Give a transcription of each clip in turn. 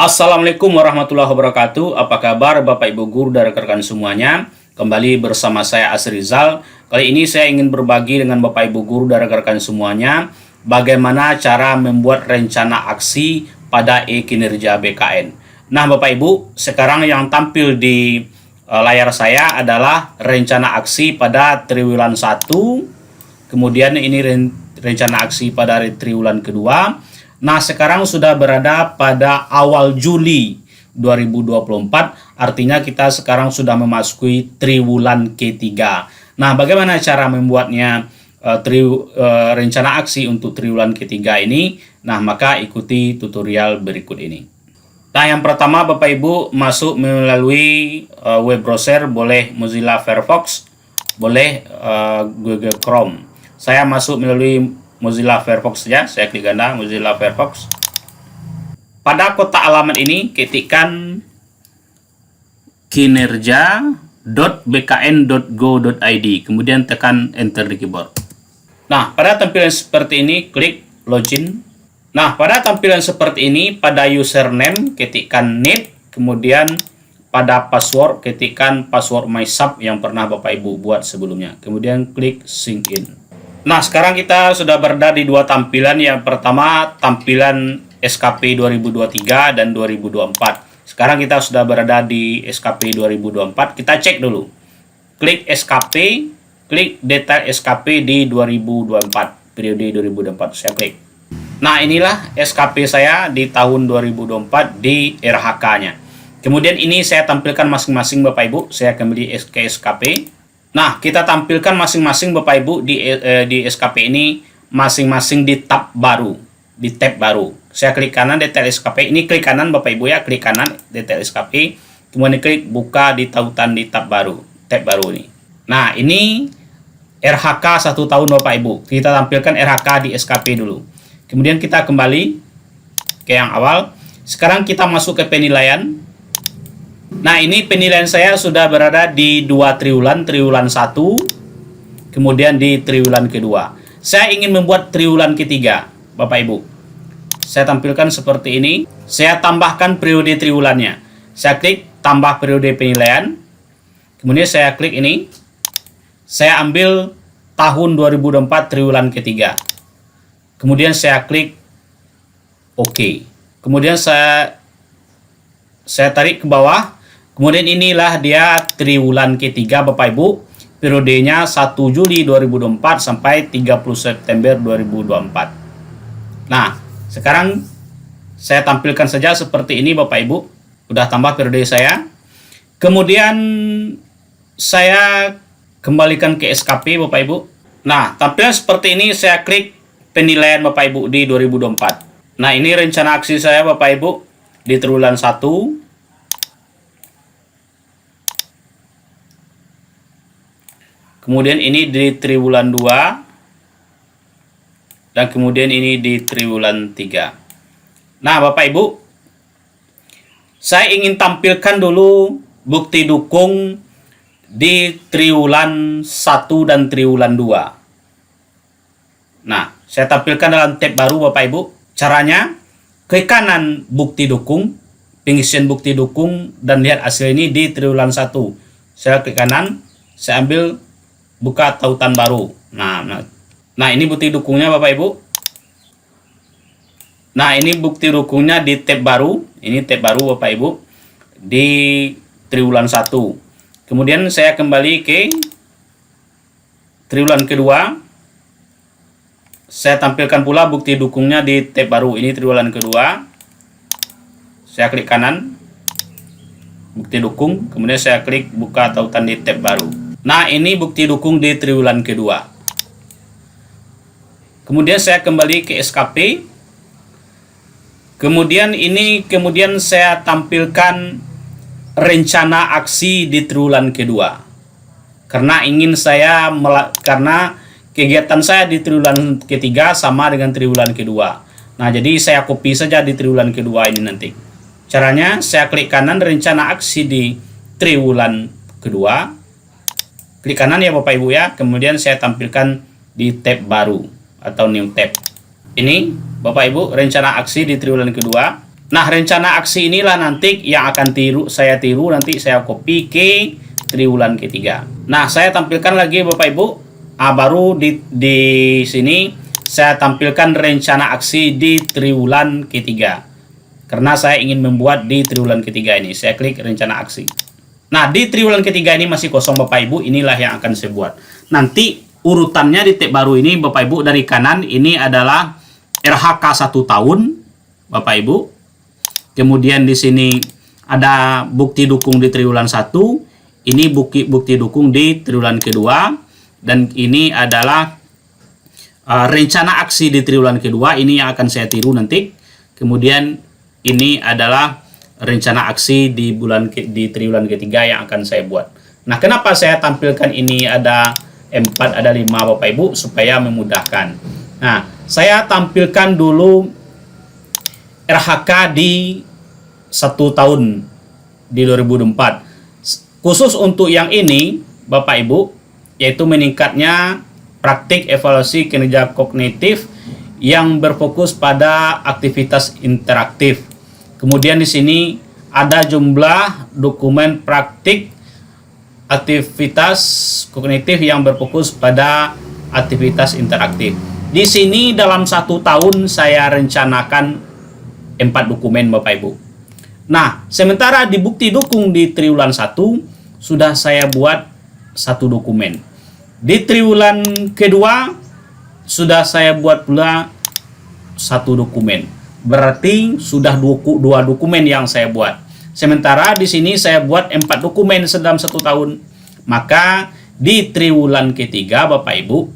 Assalamualaikum warahmatullahi wabarakatuh. Apa kabar Bapak Ibu guru dan rekan-rekan semuanya? Kembali bersama saya Asrizal. Kali ini saya ingin berbagi dengan Bapak Ibu guru dan rekan-rekan semuanya bagaimana cara membuat rencana aksi pada e-kinerja BKN. Nah, Bapak Ibu, sekarang yang tampil di layar saya adalah rencana aksi pada triwulan 1. Kemudian ini rencana aksi pada triwulan kedua. Nah, sekarang sudah berada pada awal Juli 2024, artinya kita sekarang sudah memasuki triwulan ketiga. Nah, bagaimana cara membuatnya rencana aksi untuk triwulan ketiga ini? Nah, maka ikuti tutorial berikut ini. Nah, yang pertama Bapak Ibu masuk melalui web browser, boleh Mozilla Firefox, boleh Google Chrome. Saya masuk melalui Mozilla Firefox saja, saya klik ganda Mozilla Firefox. Pada kotak alamat ini ketikkan kinerja.bkn.go.id, kemudian tekan enter di keyboard. Nah, pada tampilan seperti ini klik login. Nah, pada tampilan seperti ini pada username ketikkan NIP, kemudian pada password ketikkan password MySub yang pernah Bapak Ibu buat sebelumnya, kemudian klik sign in. Nah, sekarang kita sudah berada di dua tampilan. Yang pertama, tampilan SKP 2023 dan 2024. Sekarang kita sudah berada di SKP 2024. Kita cek dulu. Klik SKP, klik detail SKP di 2024, periode 2024. Saya klik. Nah, inilah SKP saya di tahun 2024 di RHK-nya. Kemudian ini saya tampilkan masing-masing Bapak Ibu. Saya kembali ke SKP. Nah, kita tampilkan masing-masing Bapak Ibu di SKP ini masing-masing di tab baru, di tab baru. Saya klik kanan detail SKP. Ini klik kanan Bapak Ibu ya, klik kanan detail SKP. Kemudian klik buka di tautan di tab baru, tab baru ini. Nah, ini RHK 1 tahun Bapak Ibu. Kita tampilkan RHK di SKP dulu. Kemudian kita kembali ke yang awal. Sekarang kita masuk ke penilaian. Nah, ini penilaian saya sudah berada di 2 triwulan, triwulan 1, kemudian di triwulan kedua. Saya ingin membuat triwulan ketiga, Bapak Ibu. Saya tampilkan seperti ini. Saya tambahkan periode triwulannya. Saya klik tambah periode penilaian. Kemudian saya klik ini. Saya ambil tahun 2024 triwulan ketiga. Kemudian saya klik OK. Kemudian saya tarik ke bawah. Kemudian inilah dia triwulan ketiga Bapak Ibu. Periodenya 1 Juli 2024 sampai 30 September 2024. Nah, sekarang saya tampilkan saja seperti ini Bapak Ibu. Udah tambah periode saya. Kemudian saya kembalikan ke SKP Bapak Ibu. Nah, tampilan seperti ini saya klik penilaian Bapak Ibu di 2024. Nah, ini rencana aksi saya Bapak Ibu di triwulan 1. Kemudian ini di triwulan 2. Dan kemudian ini di triwulan 3. Nah, Bapak Ibu, saya ingin tampilkan dulu bukti dukung di triwulan 1 dan triwulan 2. Nah, saya tampilkan dalam tab baru Bapak Ibu. Caranya, klik kanan bukti dukung, pengisian bukti dukung, dan lihat hasil ini di triwulan 1. Saya klik kanan, saya ambil buka tautan baru. Nah, ini bukti dukungnya Bapak Ibu. Nah, ini bukti dukungnya di tab baru. Ini tab baru Bapak Ibu di triwulan 1. Kemudian saya kembali ke triwulan kedua. Saya tampilkan pula bukti dukungnya di tab baru. Ini triwulan kedua. Saya klik kanan bukti dukung. Kemudian saya klik buka tautan di tab baru. Nah, ini bukti dukung di triwulan kedua. Kemudian saya kembali ke SKP. Kemudian saya tampilkan rencana aksi di triwulan kedua. Karena karena kegiatan saya di triwulan ketiga sama dengan triwulan kedua. Nah, jadi saya copy saja di triwulan kedua ini nanti. Caranya saya klik kanan rencana aksi di triwulan kedua. Klik kanan ya Bapak Ibu ya. Kemudian saya tampilkan di tab baru atau new tab. Ini Bapak Ibu rencana aksi di triwulan kedua. Nah, rencana aksi inilah nanti yang akan saya tiru, nanti saya copy ke triwulan ketiga. Nah, saya tampilkan lagi Bapak Ibu. Baru di sini saya tampilkan rencana aksi di triwulan ketiga. Karena saya ingin membuat di triwulan ketiga ini. Saya klik rencana aksi. Nah, di triwulan ketiga ini masih kosong Bapak Ibu. Inilah yang akan saya buat. Nanti urutannya di tab baru ini Bapak Ibu, dari kanan ini adalah RHK 1 tahun Bapak Ibu. Kemudian di sini ada bukti dukung di triwulan 1, ini bukti dukung di triwulan kedua, dan ini adalah rencana aksi di triwulan kedua, ini yang akan saya tiru nanti. Kemudian ini adalah rencana aksi di triwulan ketiga yang akan saya buat. Nah, kenapa saya tampilkan ini ada 4, ada 5 Bapak Ibu, supaya memudahkan. Nah, saya tampilkan dulu RHK di 1 tahun di 2024. Khusus untuk yang ini Bapak Ibu, yaitu meningkatnya praktik evaluasi kinerja kognitif yang berfokus pada aktivitas interaktif. Kemudian di sini ada jumlah dokumen praktik aktivitas kognitif yang berfokus pada aktivitas interaktif. Di sini dalam 1 tahun saya rencanakan 4 dokumen Bapak Ibu. Nah, sementara di bukti dukung di triwulan 1 sudah saya buat 1 dokumen. Di triwulan kedua sudah saya buat pula 1 dokumen. Berarti sudah 2 dokumen yang saya buat. Sementara di sini saya buat 4 dokumen dalam 1 tahun. Maka di triwulan ketiga Bapak Ibu,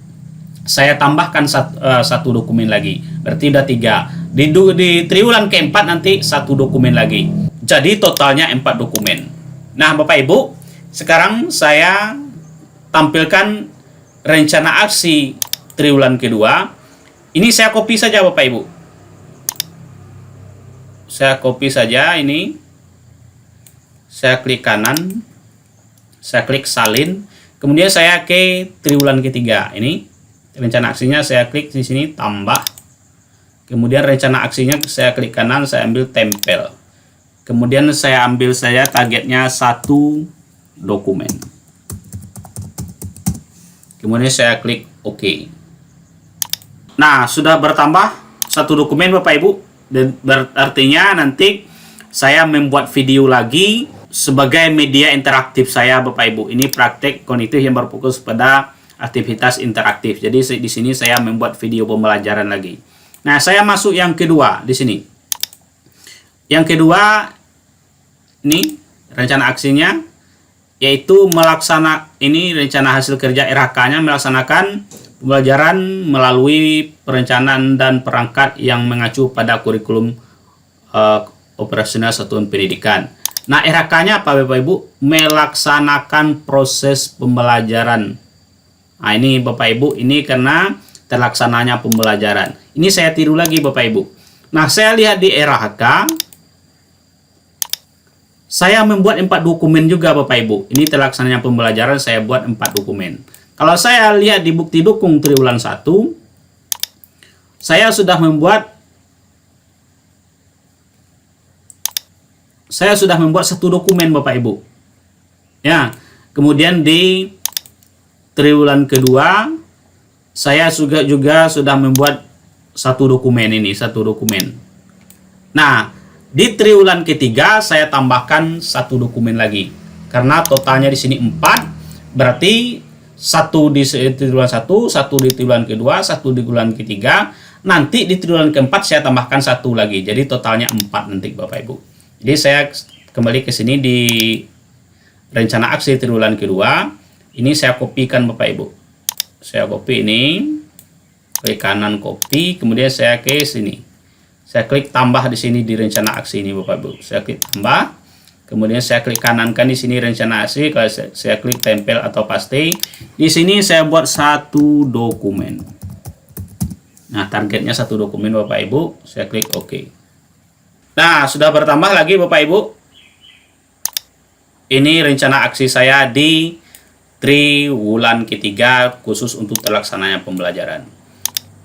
saya tambahkan 1 dokumen lagi. Berarti udah 3. Di triwulan keempat nanti 1 dokumen lagi. Jadi totalnya 4 dokumen. Nah Bapak Ibu, sekarang saya tampilkan rencana aksi triwulan kedua. Ini saya copy saja Bapak Ibu. Saya copy saja ini. Saya klik kanan. Saya klik salin. Kemudian saya ke triwulan ketiga. Ini rencana aksinya, saya klik di sini tambah. Kemudian rencana aksinya saya klik kanan, saya ambil tempel. Kemudian saya ambil targetnya 1 dokumen. Kemudian saya klik OK. Nah, sudah bertambah 1 dokumen Bapak Ibu. Dan artinya nanti saya membuat video lagi sebagai media interaktif saya Bapak Ibu. Ini praktek kognitif yang berfokus pada aktivitas interaktif. Jadi di sini saya membuat video pembelajaran lagi. Nah, saya masuk yang kedua di sini. Yang kedua ini rencana aksinya, yaitu ini rencana hasil kerja RHK-nya melaksanakan pembelajaran melalui perencanaan dan perangkat yang mengacu pada kurikulum operasional satuan pendidikan. Nah, RHK-nya apa Bapak Ibu? Melaksanakan proses pembelajaran. Nah, ini Bapak Ibu, ini karena terlaksananya pembelajaran. Ini saya tiru lagi Bapak Ibu. Nah, saya lihat di RHK, saya membuat 4 dokumen juga Bapak Ibu. Ini terlaksananya pembelajaran, saya buat 4 dokumen. Kalau saya lihat di bukti dukung triwulan 1, saya sudah membuat 1 dokumen Bapak Ibu. Ya, kemudian di triwulan kedua saya juga sudah membuat 1 dokumen ini, 1 dokumen. Nah, di triwulan ketiga saya tambahkan 1 dokumen lagi. Karena totalnya di sini 4, berarti 1 di triwulan 1, 1 di triwulan kedua, 1 di triwulan ketiga. Nanti di triwulan keempat saya tambahkan 1 lagi. Jadi totalnya 4 nanti Bapak Ibu. Jadi saya kembali ke sini di rencana aksi triwulan kedua. Ini saya kopikan Bapak Ibu. Saya copy ini, klik kanan copy, kemudian saya ke sini. Saya klik tambah di sini di rencana aksi ini Bapak Ibu. Saya klik tambah, kemudian saya klik kanankan di sini rencana aksi. Kalau saya klik tempel atau paste, di sini saya buat 1 dokumen. Nah, targetnya 1 dokumen Bapak Ibu. Saya klik OK. Nah, sudah bertambah lagi Bapak Ibu. Ini rencana aksi saya di triwulan ketiga khusus untuk terlaksananya pembelajaran.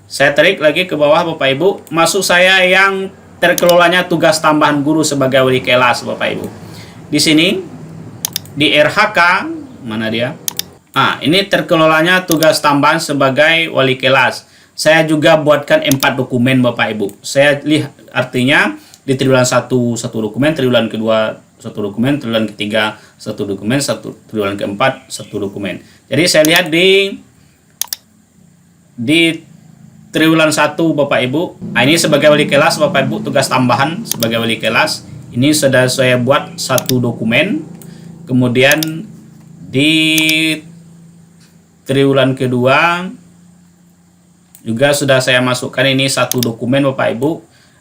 Saya tarik lagi ke bawah Bapak Ibu. Masuk saya yang terkelolanya tugas tambahan guru sebagai wali kelas, Bapak Ibu. Di sini di RHK mana dia? Ini terkelolanya tugas tambahan sebagai wali kelas. Saya juga buatkan 4 dokumen, Bapak Ibu. Saya lihat artinya di triwulan 1 satu dokumen, triwulan kedua satu dokumen, triwulan ketiga satu dokumen, triwulan keempat satu dokumen. Jadi saya lihat di triwulan 1, Bapak Ibu. Ini sebagai wali kelas, Bapak Ibu, tugas tambahan sebagai wali kelas. Ini sudah saya buat 1 dokumen. Kemudian di triwulan kedua juga sudah saya masukkan ini 1 dokumen, Bapak Ibu.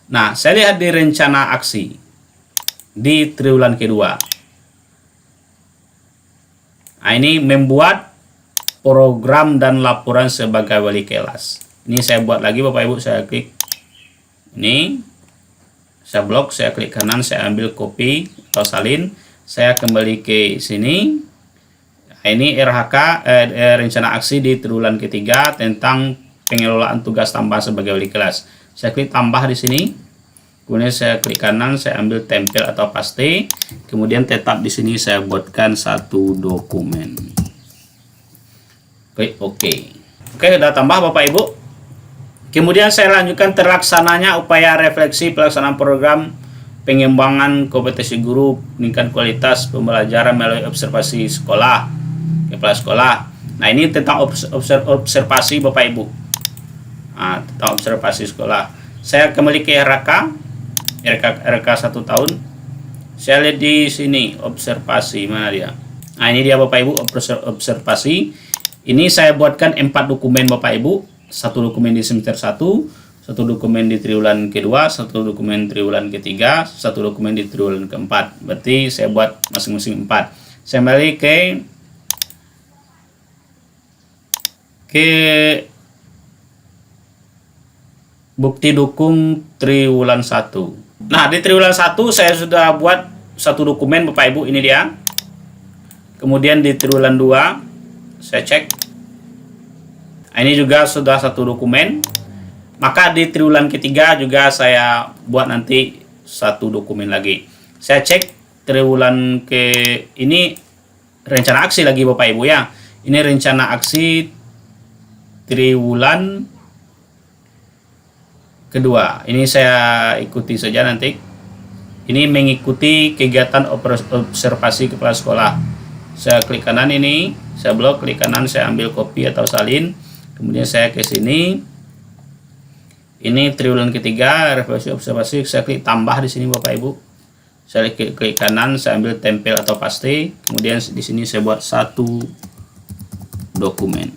Nah, saya lihat di rencana aksi di triwulan kedua. Ini membuat program dan laporan sebagai wali kelas. Ini saya buat lagi, Bapak Ibu. Saya klik ini, saya blok, saya klik kanan, saya ambil copy atau salin, saya kembali ke sini. Ini RHK rencana aksi di triwulan ketiga tentang pengelolaan tugas tambahan sebagai wali kelas. Saya klik tambah di sini. Kemudian saya klik kanan, saya ambil tempel atau paste. Kemudian tetap di sini saya buatkan 1 dokumen. Klik OK. Oke, sudah tambah, Bapak Ibu. Kemudian saya lanjutkan terlaksananya upaya refleksi pelaksanaan program pengembangan kompetensi guru meningkatkan kualitas pembelajaran melalui observasi sekolah, kepala sekolah. Nah, ini tentang observasi, Bapak Ibu. Tentang observasi sekolah. Saya kembali ke RK 1 tahun. Saya lihat di sini observasi, mana dia? Nah, ini dia, Bapak Ibu, observasi. Ini saya buatkan 4 dokumen, Bapak Ibu. 1 dokumen di semester 1, 1 dokumen di triwulan kedua, 1 dokumen triwulan ketiga, 1 dokumen di triwulan keempat. Berarti saya buat masing-masing 4. Saya kembali ke bukti dukung triwulan 1. Nah, di triwulan 1 saya sudah buat 1 dokumen, Bapak Ibu, ini dia. Kemudian di triwulan 2 saya cek. Ini juga sudah 1 dokumen. Maka di triwulan ketiga juga saya buat nanti 1 dokumen lagi. Saya cek triwulan ini rencana aksi lagi, Bapak Ibu ya. Ini rencana aksi triwulan kedua. Ini saya ikuti saja nanti. Ini mengikuti kegiatan observasi kepala sekolah. Saya klik kanan ini, saya blok, klik kanan, saya ambil copy atau salin. Kemudian saya ke sini. Ini triwulan ketiga, refleksi observasi, saya klik tambah di sini, Bapak Ibu. Saya klik kanan, saya ambil tempel atau paste. Kemudian di sini saya buat 1 dokumen.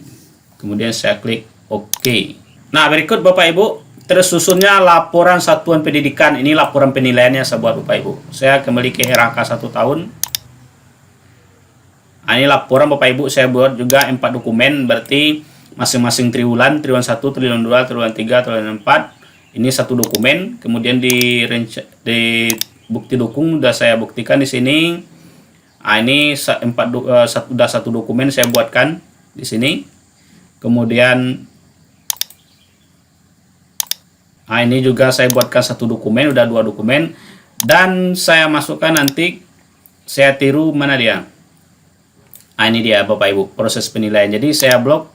Kemudian saya klik OK. Nah, berikut Bapak Ibu, tersusunnya laporan satuan pendidikan. Ini laporan penilaiannya saya buat, Bapak Ibu. Saya kembali ke RHK 1 tahun. Nah, ini laporan, Bapak Ibu, saya buat juga 4 dokumen, berarti masing-masing triwulan 1, triwulan 2, triwulan 3, triwulan 4. Ini 1 dokumen. Kemudian di bukti dukung sudah saya buktikan di sini. Nah, ini sudah 1 dokumen saya buatkan di sini. Kemudian ini juga saya buatkan 1 dokumen, udah 2 dokumen. Dan saya masukkan nanti, saya tiru mana dia. Ini dia, Bapak Ibu, proses penilaian. Jadi saya blok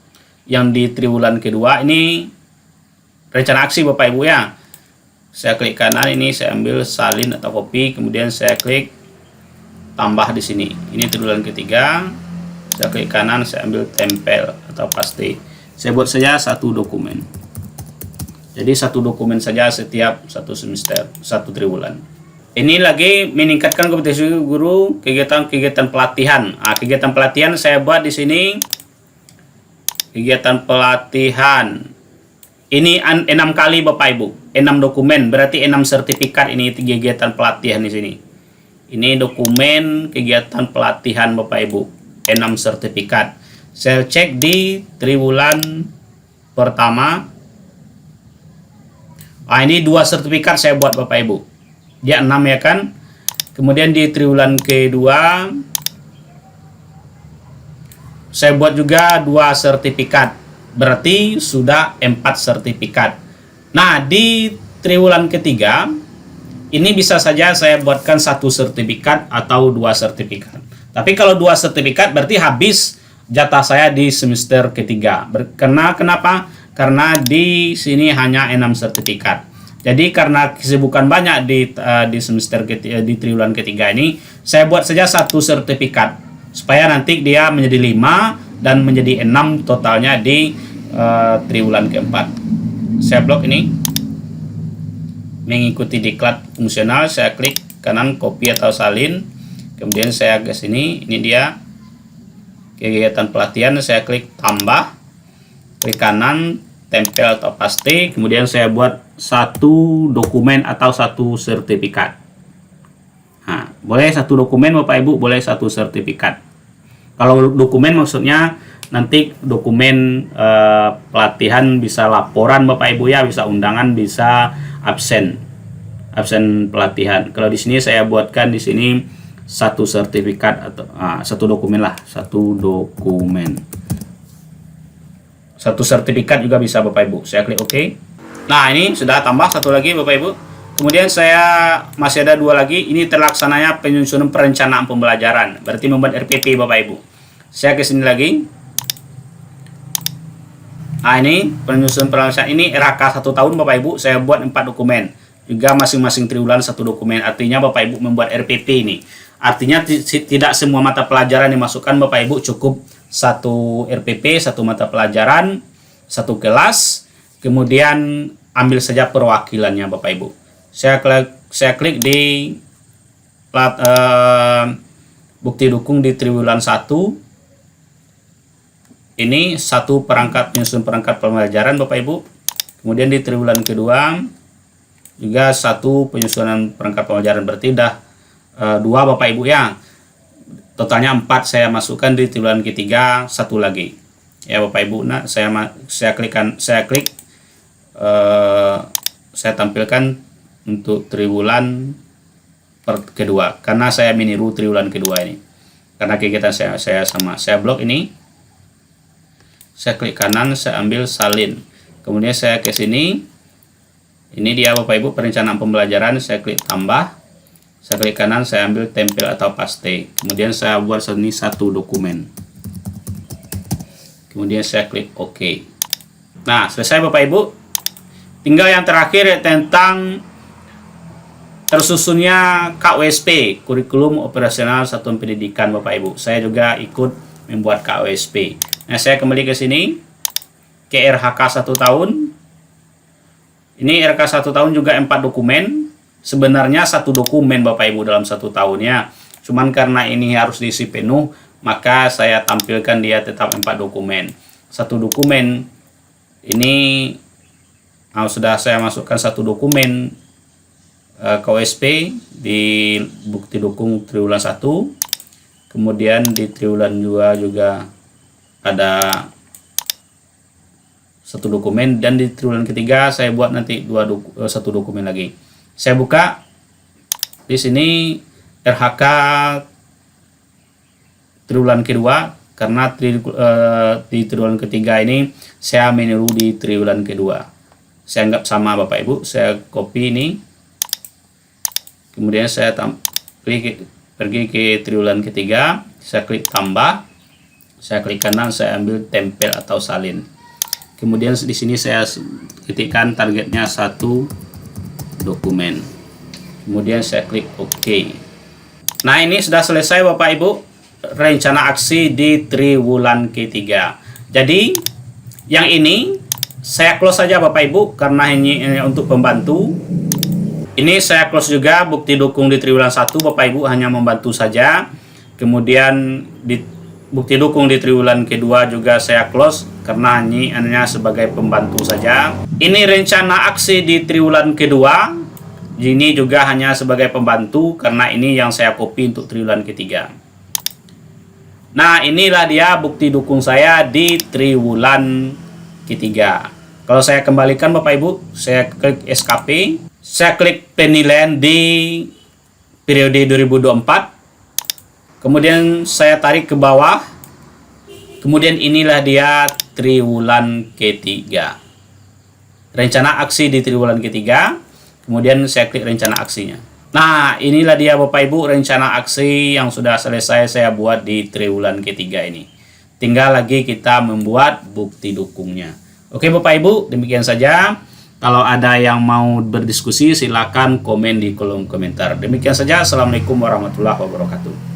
yang di triwulan kedua, ini rencana aksi, Bapak Ibu ya. Saya klik kanan, ini saya ambil salin atau copy, kemudian saya klik tambah di sini. Ini triwulan ketiga. Saya klik kanan, saya ambil tempel atau paste. Saya buat saja 1 dokumen. Jadi 1 dokumen saja setiap 1 semester, 1 triwulan. Ini lagi meningkatkan kompetensi guru, kegiatan pelatihan. Kegiatan pelatihan saya buat di sini. Kegiatan pelatihan. Ini 6 kali, Bapak Ibu. 6 dokumen, berarti 6 sertifikat ini kegiatan pelatihan di sini. Ini dokumen kegiatan pelatihan, Bapak Ibu. 6 sertifikat. Saya cek di triwulan pertama. Ini 2 sertifikat saya buat, Bapak Ibu. Dia 6 ya kan. Kemudian di triwulan kedua saya buat juga 2 sertifikat. Berarti sudah 4 sertifikat. Nah, di triwulan ketiga Ini bisa saja saya buatkan 1 sertifikat atau 2 sertifikat. Tapi kalau 2 sertifikat berarti habis jatah saya di semester ketiga. Kenapa? Karena di sini hanya 6 sertifikat. Jadi karena kesibukan banyak di semester ketiga, di triwulan ketiga ini, saya buat saja 1 sertifikat supaya nanti dia menjadi 5 dan menjadi 6 totalnya di triwulan keempat. Saya blok ini, mengikuti diklat fungsional, saya klik kanan copy atau salin, kemudian saya ke sini, ini dia kegiatan pelatihan, saya klik tambah, klik kanan tempel atau paste, kemudian saya buat 1 dokumen atau 1 sertifikat. Nah, boleh 1 dokumen Bapak Ibu, boleh 1 sertifikat. Kalau dokumen maksudnya nanti dokumen pelatihan, bisa laporan Bapak Ibu ya, bisa undangan, bisa absen pelatihan. Kalau di sini saya buatkan di sini 1 sertifikat atau 1 dokumen lah, 1 dokumen. 1 sertifikat juga bisa Bapak Ibu. Saya klik OK. Nah, ini sudah tambah 1 lagi Bapak Ibu. Kemudian saya masih ada 2 lagi. Ini terlaksananya penyusunan perencanaan pembelajaran. Berarti membuat RPP Bapak Ibu. Saya ke sini lagi. Nah, ini penyusunan perencanaan, ini RHK 1 tahun Bapak Ibu. Saya buat 4 dokumen. Juga masing-masing triwulan 1 dokumen. Artinya Bapak Ibu membuat RPP ini. Artinya tidak semua mata pelajaran dimasukkan Bapak Ibu, cukup 1 RPP, 1 mata pelajaran, 1 kelas, kemudian ambil saja perwakilannya Bapak Ibu. Saya klik di bukti dukung di triwulan 1. Ini 1 perangkat penyusun perangkat pembelajaran Bapak Ibu. Kemudian di triwulan kedua juga 1 penyusunan perangkat pembelajaran, berarti dah 2 Bapak Ibu ya. Totalnya 4 saya masukkan di triwulan ketiga, 1 lagi. Ya Bapak Ibu, nah saya tampilkan untuk triwulan kedua karena saya meniru triwulan kedua ini. Karena kegiatan saya sama. Saya blok ini. Saya klik kanan, saya ambil salin. Kemudian saya ke sini. Ini dia Bapak Ibu perencanaan pembelajaran, saya klik tambah. Saya klik kanan, saya ambil tempel atau paste. Kemudian saya buat sini 1 dokumen. Kemudian saya klik OK. Nah, selesai Bapak Ibu. Tinggal yang terakhir tentang tersusunnya KOSP, Kurikulum Operasional Satuan Pendidikan Bapak Ibu. Saya juga ikut membuat KOSP. Nah, saya kembali ke sini ke RHK 1 tahun. Ini RHK 1 tahun juga 4 dokumen. Sebenarnya 1 dokumen Bapak Ibu dalam 1 tahunnya. Cuman karena ini harus diisi penuh, maka saya tampilkan dia tetap 4 dokumen. 1 dokumen ini sudah saya masukkan 1 dokumen KOSP di bukti dukung triwulan 1. Kemudian di triwulan 2 juga ada 1 dokumen, dan di triwulan ketiga saya buat nanti 1 dokumen lagi. Saya buka di sini RHK triwulan kedua karena di triwulan ketiga ini saya meniru di triwulan kedua. Saya anggap sama Bapak Ibu. Saya copy ini. Kemudian saya pergi ke triwulan ketiga, saya klik tambah. Saya klik kanan, saya ambil tempel atau salin. Kemudian di sini saya ketikkan targetnya 1 dokumen. Kemudian saya klik OK. Nah, ini sudah selesai Bapak Ibu rencana aksi di triwulan ketiga. Jadi yang ini saya close saja Bapak Ibu karena ini untuk pembantu. Ini saya close juga bukti dukung di triwulan 1 Bapak Ibu, hanya membantu saja. Kemudian di bukti dukung di triwulan kedua juga saya close karena hanya sebagai pembantu saja. Ini rencana aksi di triwulan kedua. Ini juga hanya sebagai pembantu karena ini yang saya copy untuk triwulan ketiga. Nah, inilah dia bukti dukung saya di triwulan ketiga. Kalau saya kembalikan Bapak Ibu, saya klik SKP. Saya klik penilaian di periode 2024. Kemudian saya tarik ke bawah. Kemudian inilah dia triwulan ketiga. Rencana aksi di triwulan ketiga. kemudian saya klik rencana aksinya. Nah, inilah dia Bapak Ibu rencana aksi yang sudah selesai saya buat di triwulan ketiga ini. Tinggal lagi kita membuat bukti dukungnya. Oke Bapak Ibu, demikian saja. Kalau ada yang mau berdiskusi silakan komen di kolom komentar. Demikian saja. Assalamualaikum warahmatullahi wabarakatuh.